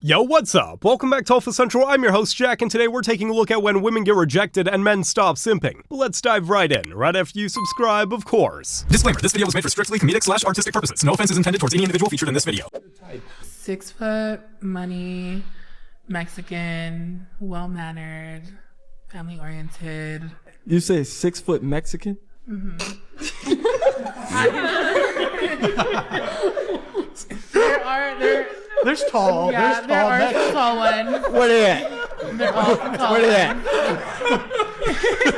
Yo, what's up? Welcome back to Alpha Central. I'm your host, Jack, and today we're taking a look at when women get rejected and men stop simping. But let's dive right in, right after you subscribe, of course. Disclaimer, this video was made for strictly comedic/artistic purposes. No offense is intended towards any individual featured in this video. 6 foot, money, Mexican, well-mannered, family-oriented. You say 6 foot Mexican? There's tall. Yeah, there are some tall ones. Where they at? They're all some tall Where they ones.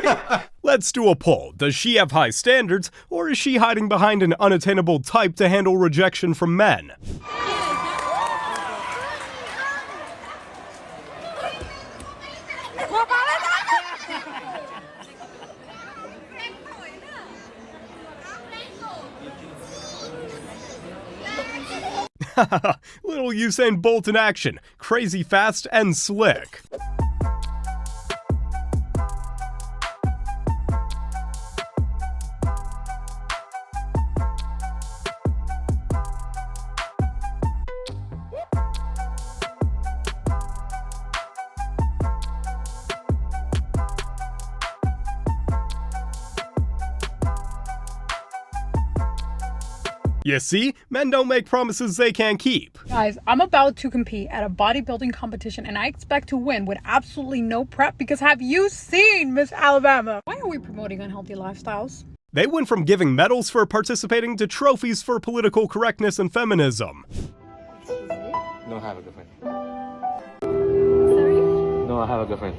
at? Let's do a poll. Does she have high standards, or is she hiding behind an unattainable type to handle rejection from men? Little Usain Bolt in action, crazy fast and slick. You see, men don't make promises they can't keep. Guys, I'm about to compete at a bodybuilding competition and I expect to win with absolutely no prep because have you seen Miss Alabama? Why are we promoting unhealthy lifestyles? They went from giving medals for participating to trophies for political correctness and feminism. No, I have a girlfriend. Sorry? No, I have a girlfriend.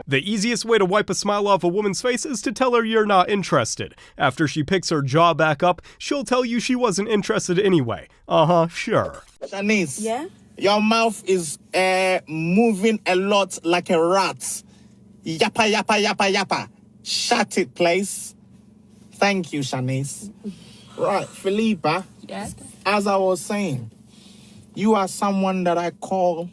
The easiest way to wipe a smile off a woman's face is to tell her you're not interested. After she picks her jaw back up, she'll tell you she wasn't interested anyway. Sure. Shanice. Yeah? Your mouth is moving a lot like a rat. Yappa, yappa, yappa, yappa. Shut it, please. Thank you, Shanice. Right, Philippa. Yes? As I was saying, you are someone that I call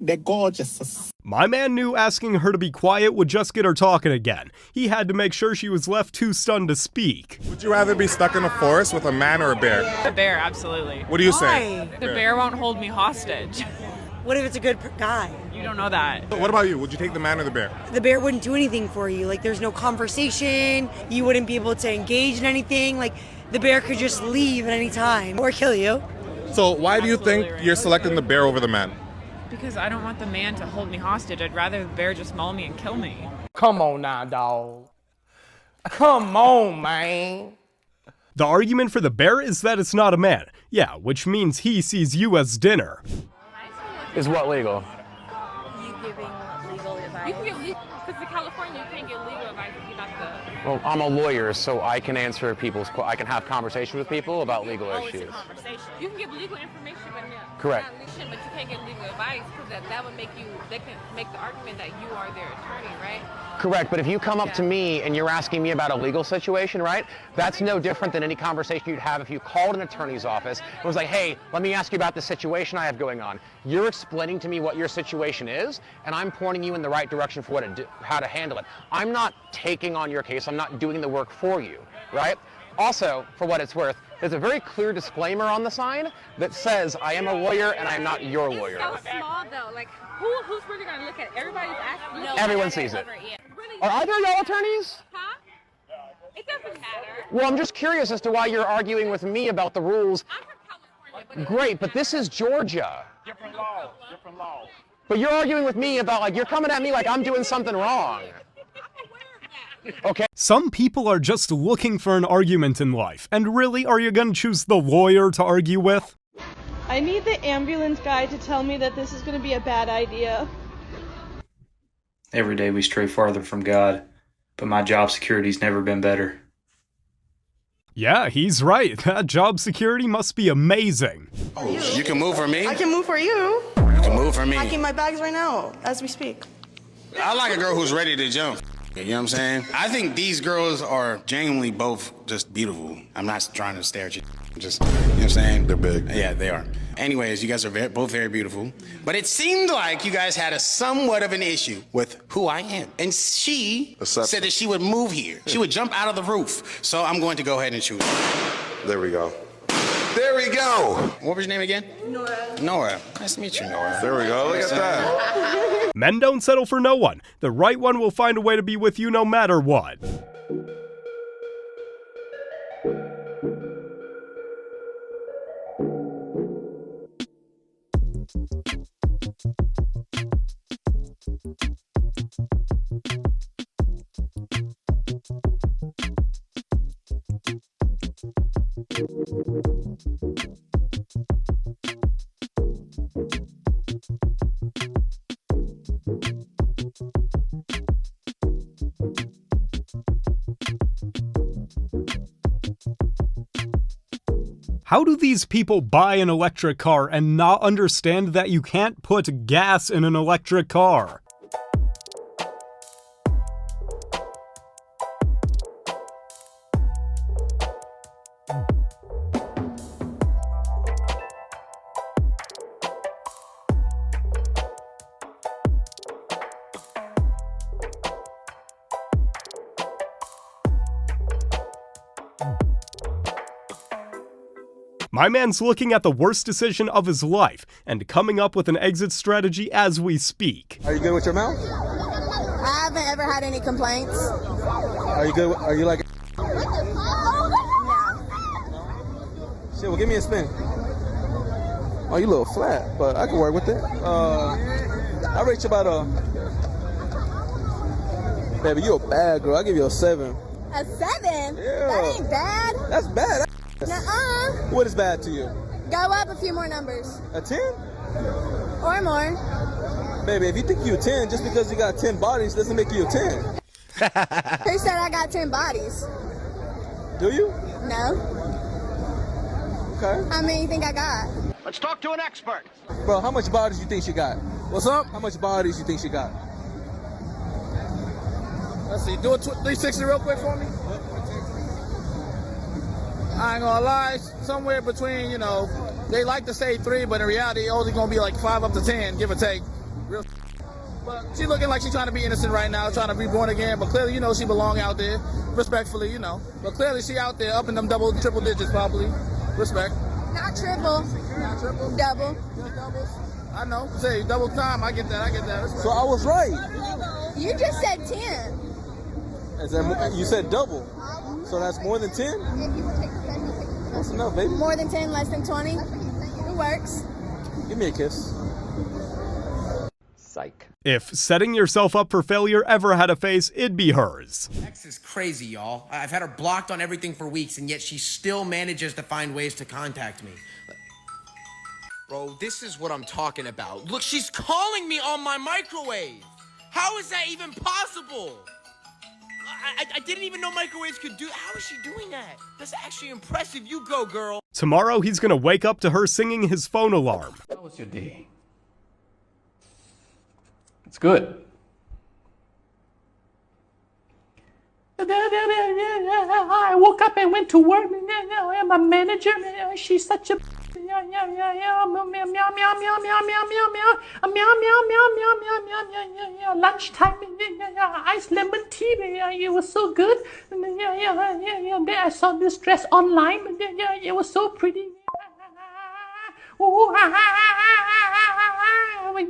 the gorgeous. My man knew asking her to be quiet would just get her talking again. He had to make sure she was left too stunned to speak. Would you rather be stuck in a forest with a man or a bear? A bear, absolutely. What do you say? The bear won't hold me hostage. What if it's a good guy? You don't know that. What about you? Would you take the man or the bear? The bear wouldn't do anything for you. Like, there's no conversation. You wouldn't be able to engage in anything. Like, the bear could just leave at any time or kill you. So why do you Absolutely think you're selecting the bear over the man? Because I don't want the man to hold me hostage. I'd rather the bear just maul me and kill me. Come on now, dog. Come on, man. The argument for the bear is that it's not a man. Yeah, which means he sees you as dinner. Is what legal? You giving legal advice? You can get legal, because in California you can't get legal advice if you're not the... Well, I'm a lawyer, so I can answer I can have conversations with people about legal It's issues. a conversation. You can give legal information, but Correct. not legal, but you can't get legal advice because that would make you, they can make the argument that you are their attorney, right? Correct, but if you come up to me and you're asking me about a legal situation, right? That's no different than any conversation you'd have if you called an attorney's office and was like, hey, let me ask you about the situation I have going on. You're explaining to me what your situation is, and I'm pointing you in the right direction for how to handle it. I'm not taking on your case. I'm not doing the work for you, right? Also, for what it's worth, there's a very clear disclaimer on the sign that says, I am a lawyer and I'm not your lawyer. It's so small though, like who's really gonna look at it? Everybody's asking. No, Everyone sees it. Yeah. Really, Are either of y'all attorneys? huh? It doesn't matter. Well, I'm just curious as to why you're arguing with me about the rules. I'm from California, but Great, but this is Georgia. Different law. Different law. But you're arguing with me about, like, you're coming at me like I'm doing something wrong. Okay. Some people are just looking for an argument in life. And really, are you gonna choose the lawyer to argue with? I need the ambulance guy to tell me that this is going to be a bad idea. Every day we stray farther from God, but my job security's never been better. Yeah, he's right. That job security must be amazing. Oh, you can move for me? I can move for you. You can move for me. Packing my bags right now as we speak. I like a girl who's ready to jump. You know what I'm saying? I think these girls are genuinely both just beautiful. I'm not trying to stare at you. Just, you know what I'm saying? They're big. Yeah, they are. Anyways, you guys are both very beautiful. But it seemed like you guys had a somewhat of an issue with who I am. And she said that she would move here. She would jump out of the roof. So I'm going to go ahead and choose. There we go. There we go. What was your name again? Nora. Nora. Nice to meet you, Nora. There we go. Look at that. Men don't settle for no one. The right one will find a way to be with you no matter what. How do these people buy an electric car and not understand that you can't put gas in an electric car? My man's looking at the worst decision of his life and coming up with an exit strategy as we speak. Are you good with your mouth? I haven't ever had any complaints. Are you good? Are you like? No. Shit, well, give me a spin. Oh, you a little flat, but I can work with it. I rate you about baby, you a bad girl. I'll give you a 7. A 7? Yeah. That ain't bad. That's bad. Nuh-uh. What is bad to you? Go up a few more numbers. A 10? Or more. Baby, if you think you a 10, just because you got 10 bodies doesn't make you a 10. Who said I got 10 bodies? Do you? No. Okay. How many you think I got? Let's talk to an expert. Bro, how much bodies you think she got? What's up? How much bodies you think she got? Let's see, do a 360 real quick for me. I ain't gonna lie, somewhere between, you know, they like to say 3, but in reality, it's only gonna be like 5 up to 10, give or take. Real. But she looking like she's trying to be innocent right now, trying to be born again, but clearly, you know, she belong out there, respectfully, you know. But clearly, she out there up in them double, triple digits, probably. Respect. Not triple. Not triple. Double. Just doubles. I know. Say double time. I get that. Respect. So I was right. You just said 10. Is that, you said double. So that's more than 10? That's enough, baby. More than 10, less than 20. It works. Give me a kiss. Psych. If setting yourself up for failure ever had a face, it'd be hers. X is crazy, y'all. I've had her blocked on everything for weeks, and yet she still manages to find ways to contact me. Bro, this is what I'm talking about. Look, she's calling me on my microwave. How is that even possible? I didn't even know microwaves could do. How is she doing that? That's actually impressive. You go, girl. Tomorrow, he's gonna wake up to her singing his phone alarm. How was your day? It's good. I woke up and went to work. I'm a manager. She's such a. Lunchtime, iced lemon tea. It was so good. Then I saw this dress online. It was so pretty.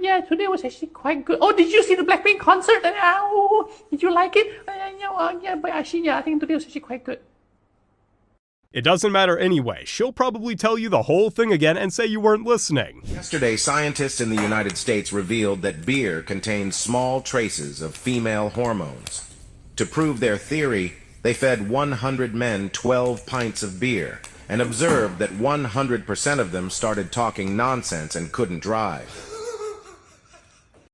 Yeah, today was actually quite good. Oh, did you see the Blackpink concert? Did you like it? Yeah, but actually, I think today was actually quite good. It doesn't matter anyway. She'll probably tell you the whole thing again and say you weren't listening. Yesterday, scientists in the United States revealed that beer contains small traces of female hormones. To prove their theory, they fed 100 men 12 pints of beer and observed that 100% of them started talking nonsense and couldn't drive.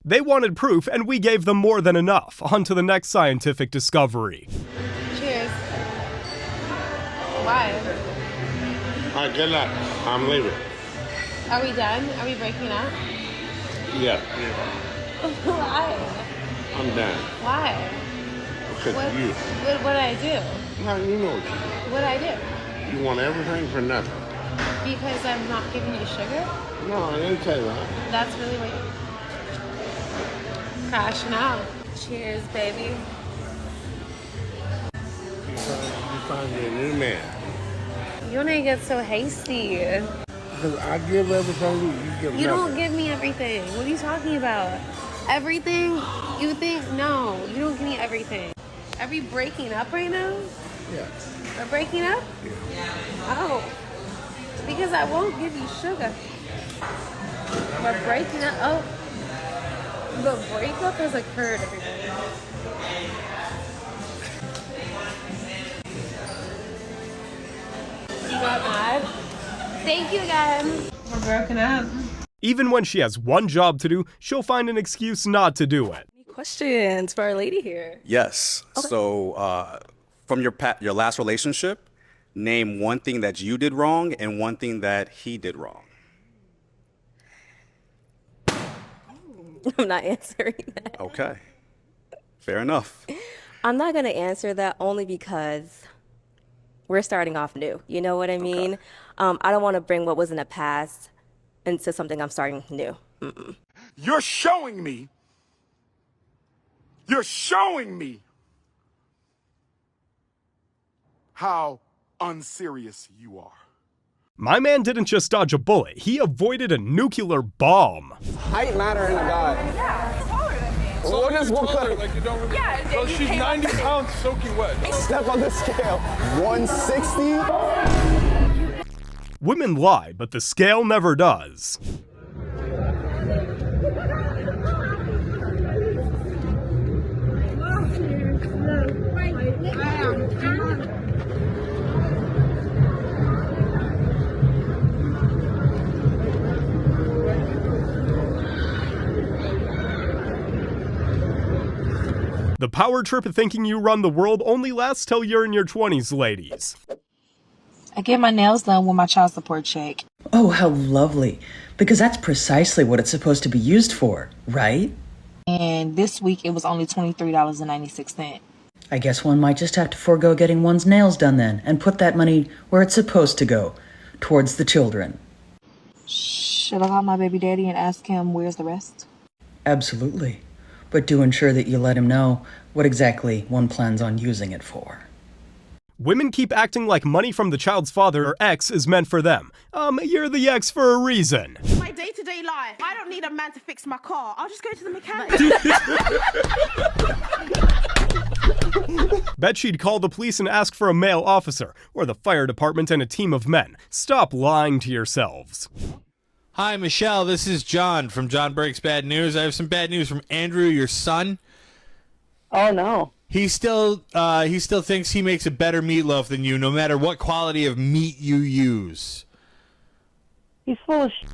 They wanted proof, and we gave them more than enough. On to the next scientific discovery. Cheers. Why? All right, good luck. I'm leaving. Are we done? Are we breaking up? Yeah. Why? I'm done. Why? Because What of you. did I do? How you know what you do? What did I do? You want everything for nothing. Because I'm not giving you sugar? No, I didn't say that. That's really what you're crashing out. Cheers, baby. You find me a new man. You don't get so hasty. Because I give everything you give You nothing. don't give me everything. What are you talking about? Everything? You think? No, you don't give me everything. Are we breaking up right now? Yeah. We're breaking up? Oh. Because I won't give you sugar. We're breaking up. Oh. The breakup has occurred, everybody. You got mad? Thank you again. We're broken up. Even when she has one job to do, she'll find an excuse not to do it. Questions for our lady here. Yes. Okay. So, from your last relationship, name one thing that you did wrong and one thing that he did wrong. I'm not answering that. Okay. Fair enough. I'm not going to answer that only because we're starting off new. You know what I mean? I don't want to bring what was in the past into something I'm starting new. Mm-mm. You're showing me how unserious you are. My man didn't just dodge a bullet, he avoided a nuclear bomb. Height matter in a guy. Yeah, taller than me. So what is one Taller, like you don't really. Yeah, So she's 90 pounds soaking wet. Step on the scale. 160. Women lie, but the scale never does. The power trip of thinking you run the world only lasts till you're in your 20s, ladies. I get my nails done with my child support check. Oh, how lovely. Because that's precisely what it's supposed to be used for, right? And this week it was only $23.96. I guess one might just have to forego getting one's nails done then, and put that money where it's supposed to go, towards the children. Should I call my baby daddy and ask him where's the rest? Absolutely. But do ensure that you let him know what exactly one plans on using it for. Women keep acting like money from the child's father or ex is meant for them. You're the ex for a reason. My day-to-day life, I don't need a man to fix my car. I'll just go to the mechanic. Bet she'd call the police and ask for a male officer, or the fire department and a team of men. Stop lying to yourselves. Hi, Michelle. This is John from John Breaks Bad News. I have some bad news from Andrew, your son. Oh, no. He still thinks he makes a better meatloaf than you, no matter what quality of meat you use. He's full of shit.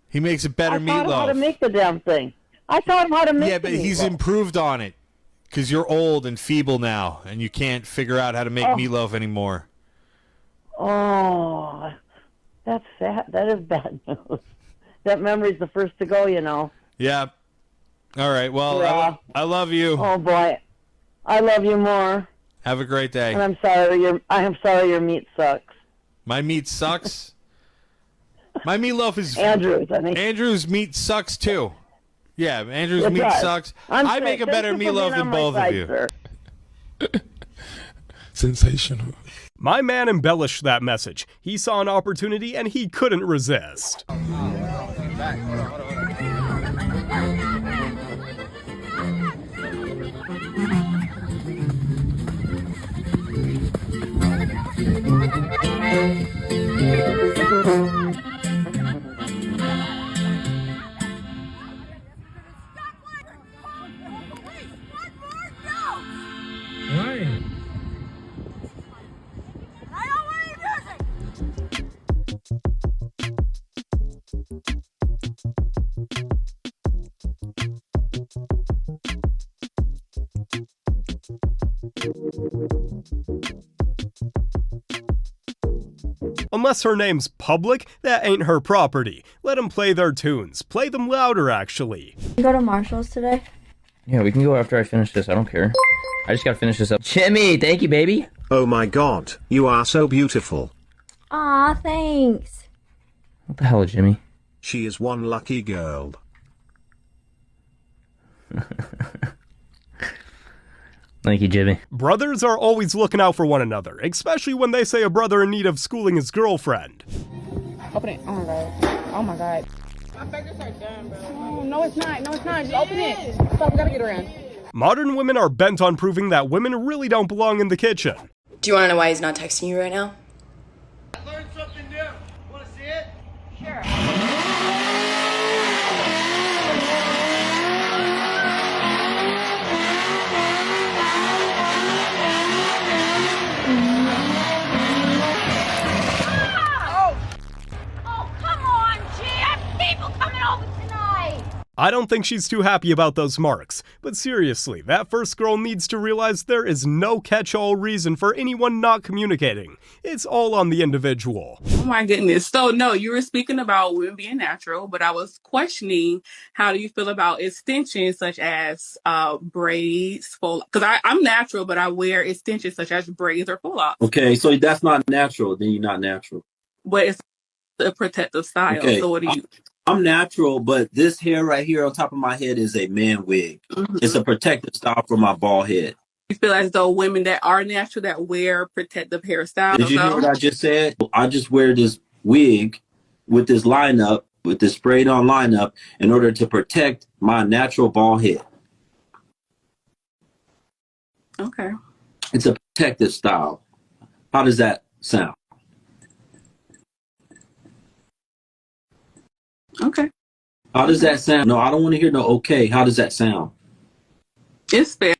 He makes a better meatloaf. I taught him how to make the damn thing. I taught him how to make Yeah, but he's meatloaf. improved on it. Because you're old and feeble now, and you can't figure out how to make meatloaf anymore. Oh, that's sad. That is bad news. That memory's the first to go, you know. Yeah. All right. Well, Yeah. I love you. Oh, boy. I love you more. Have a great day. And I'm sorry your meat sucks. My meat sucks? My meatloaf is... Andrew's, I think. Andrew's meat sucks, too. Yeah, Andrew's It meat does. sucks. I'm I sick. make a Thank better you for being meatloaf on than my both side, of you. sir. Sensational. My man embellished that message. He saw an opportunity and he couldn't resist. Why? Unless her name's public, that ain't her property. Let them play their tunes. Play them louder, actually. You go to Marshall's today? Yeah, we can go after I finish this. I don't care. I just gotta finish this up. Jimmy, thank you, baby. Oh my god, you are so beautiful. Aw, thanks. What the hell, Jimmy? She is one lucky girl. Thank you, Jimmy. Brothers are always looking out for one another, especially when they say a brother in need of schooling his girlfriend. Open it. Oh my god. Oh my god. My fingers are done, bro. Oh, no, it's not. No, it's not. Just open it. Stop. We gotta get around. Modern women are bent on proving that women really don't belong in the kitchen. Do you want to know why he's not texting you right now? I learned something new. Want to see it? Sure. I don't think she's too happy about those marks, but seriously, that first girl needs to realize there is no catch-all reason for anyone not communicating. It's all on the individual. Oh my goodness. So no, you were speaking about women being natural, but I was questioning how do you feel about extensions such as braids, because I'm natural, but I wear extensions such as braids or pull-ups. Okay, so that's not natural, then you're not natural. But it's a protective style. Okay. So what do you... I'm natural, but this hair right here on top of my head is a man wig. It's a protective style for my bald head. You feel as though women that are natural that wear protective hairstyles? Did you hear what I just said? I just wear this wig with this lineup, with this sprayed on lineup in order to protect my natural bald head. Okay. It's a protective style. How does that sound? Okay. How does that sound? No, I don't want to hear no okay. How does that sound? It's fair.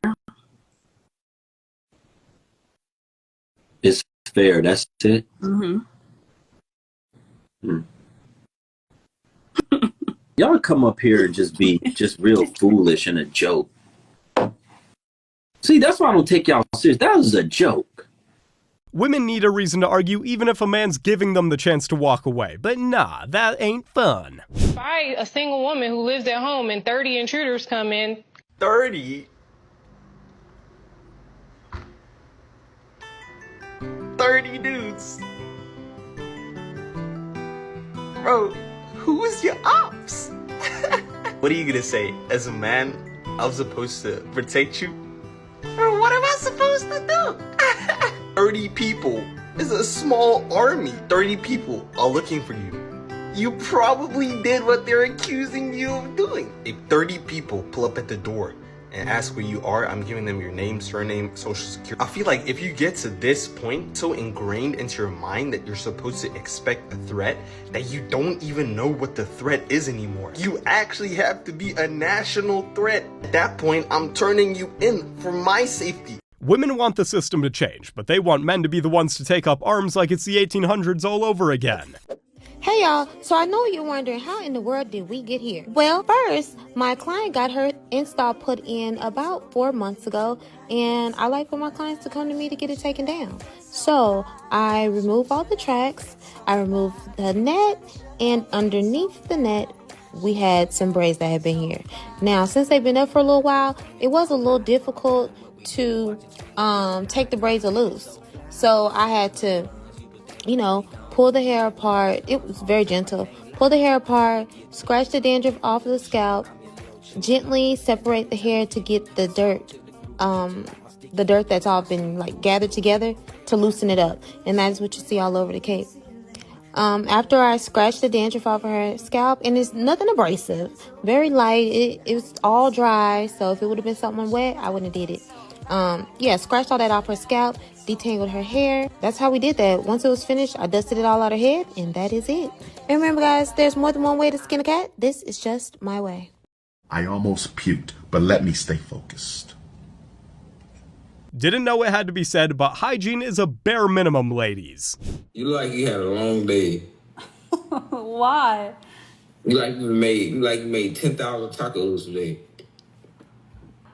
It's fair. That's it. Y'all come up here and just be just real foolish and a joke. See, that's why I don't take y'all serious. That was a joke. Women need a reason to argue even if a man's giving them the chance to walk away. But nah, that ain't fun. If I, a single woman who lives at home and 30 intruders come in. 30? 30 dudes. Bro, who is your ops? What are you gonna say? As a man, I was supposed to protect you? Bro, what am I supposed to do? 30 people is a small army. 30 people are looking for you. You probably did what they're accusing you of doing. If 30 people pull up at the door and ask where you are, I'm giving them your name, surname, social security. I feel like if you get to this point, so ingrained into your mind that you're supposed to expect a threat, that you don't even know what the threat is anymore. You actually have to be a national threat. At that point, I'm turning you in for my safety. Women want the system to change, but they want men to be the ones to take up arms like it's the 1800s all over again. Hey y'all, so I know you're wondering how in the world did we get here? Well, first, my client got her install put in about 4 months ago, and I like for my clients to come to me to get it taken down. So I remove all the tracks, I remove the net, and underneath the net, we had some braids that had been here. Now, since they've been up for a little while, it was a little difficult to take the braids loose. So I had to, pull the hair apart. It was very gentle. Pull the hair apart, scratch the dandruff off of the scalp, gently separate the hair to get the dirt that's all been gathered together to loosen it up. And that is what you see all over the cape. After I scratched the dandruff off of her scalp, and it's nothing abrasive, very light. It was all dry, so if it would have been something wet, I wouldn't have did it. Scratched all that off her scalp, detangled her hair. That's how we did that. Once it was finished, I dusted it all out of her head, and that is it. And remember, guys, there's more than one way to skin a cat. This is just my way. I almost puked, but let me stay focused. Didn't know it had to be said, but hygiene is a bare minimum, ladies. You look like you had a long day. Why? You like you made 10,000 tacos today.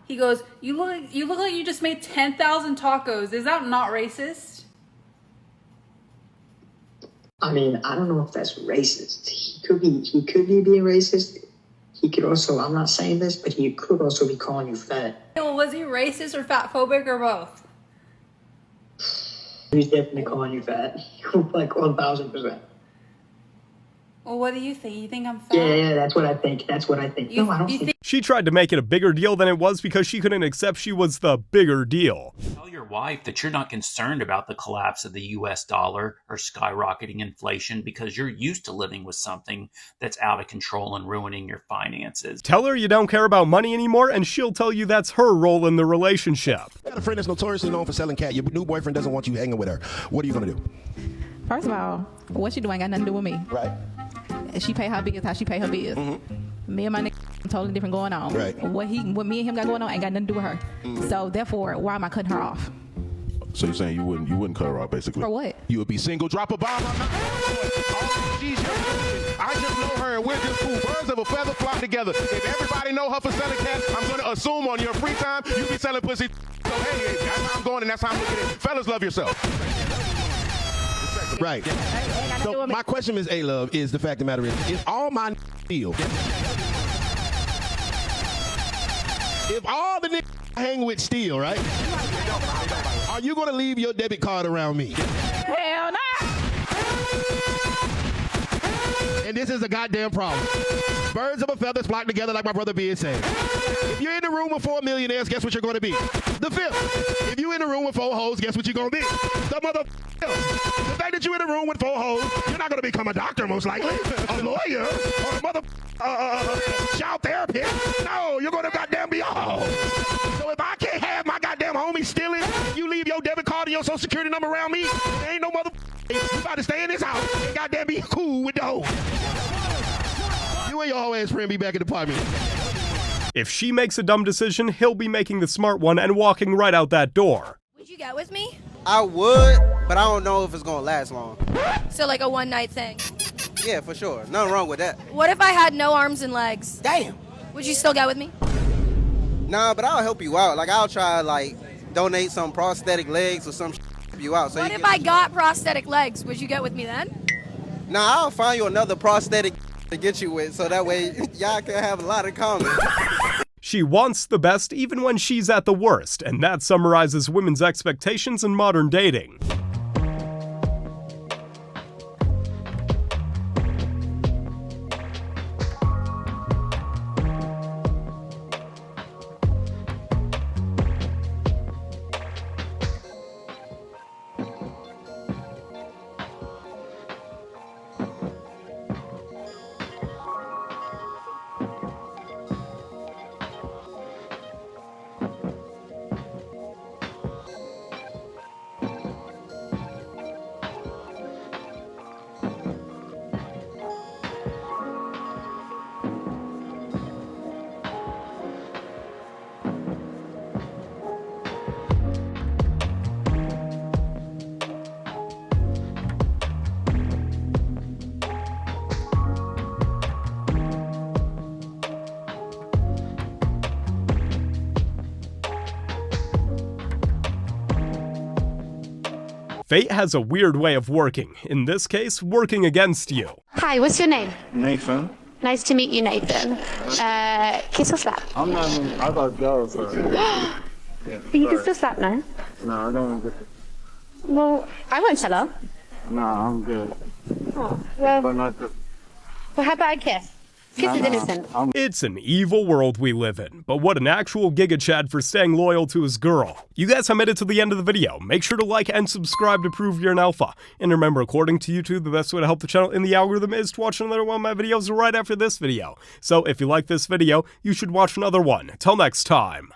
He goes, you look like you just made 10,000 tacos. Is that not racist? I mean, I don't know if that's racist. He could be being racist. He could also, I'm not saying this, but he could also be calling you fat. Well, was he racist or fat phobic or both? He's definitely calling you fat. Like 1,000%. Well, what do you think? You think I'm fat? Yeah, that's what I think. That's what I think. No, I don't think. She tried to make it a bigger deal than it was because she couldn't accept she was the bigger deal. Tell your wife that you're not concerned about the collapse of the US dollar or skyrocketing inflation because you're used to living with something that's out of control and ruining your finances. Tell her you don't care about money anymore and she'll tell you that's her role in the relationship. I got a friend that's notoriously known for selling cat. Your new boyfriend doesn't want you hanging with her. What are you going to do? First of all, what she doing ain't got nothing to do with me. Right. She pay her bills how she pay her bills. Me and my nigga totally different going on. Right. What me and him got going on ain't got nothing to do with her. So therefore, why am I cutting her off? So you're saying you wouldn't cut her off, basically? For what? You would be single, drop a bomb. I just know her and we're just cool. Birds of a feather flock together. If everybody know her for selling cats, I'm going to assume on your free time you be selling pussy. So hey, that's how I'm going and that's how I'm looking at it. Fellas, love yourself. Right. So my question is, A-Love, is the fact of the matter is all my steal? If all the niggas I hang with steal, right? Are you going to leave your debit card around me? Hell no! And this is a goddamn problem. Birds of a feather flock together, like my brother B is saying. If you're in the room with 4 millionaires, guess what you're going to be? The fifth. If you're in the room with 4 hoes, guess what you're going to be? The mother. The fact that you're in the room with 4 hoes, you're not going to become a doctor, most likely, a lawyer, or a mother child therapist. No, you're going to goddamn be a hoe. So if I can't have my goddamn homie stealing, you leave your debit card and your social security number around me, there ain't no mother. You about to stay in this house and goddamn be cool with the hoes. You and your whole ass friend be back in the apartment. If she makes a dumb decision, he'll be making the smart one and walking right out that door. Would you get with me? I would, but I don't know if it's gonna last long. So like a one-night thing? Yeah, for sure. Nothing wrong with that. What if I had no arms and legs? Damn. Would you still get with me? Nah, but I'll help you out. Like, I'll try, like, donate some prosthetic legs or some shit to help you out. So what if I got prosthetic legs? Would you get with me then? Nah, I'll find you another prosthetic to get you with, so that way y'all can have a lot in common. She wants the best even when she's at the worst, and that summarizes women's expectations in modern dating. Fate has a weird way of working, in this case, working against you. Hi, what's your name? Nathan. Nice to meet you, Nathan. Kiss or slap? I'm not even, I got girls. Yeah, you can still slap now. No, I don't want to. Well, I won't tell her. No, I'm good. Oh, well, But not the, well, how about a kiss? Kiss is innocent. It's an evil world we live in, but what an actual Giga Chad for staying loyal to his girl. You guys have made it to the end of the video. Make sure to like and subscribe to prove you're an alpha. And remember, according to YouTube, the best way to help the channel in the algorithm is to watch another one of my videos right after this video. So if you like this video, you should watch another one. Till next time.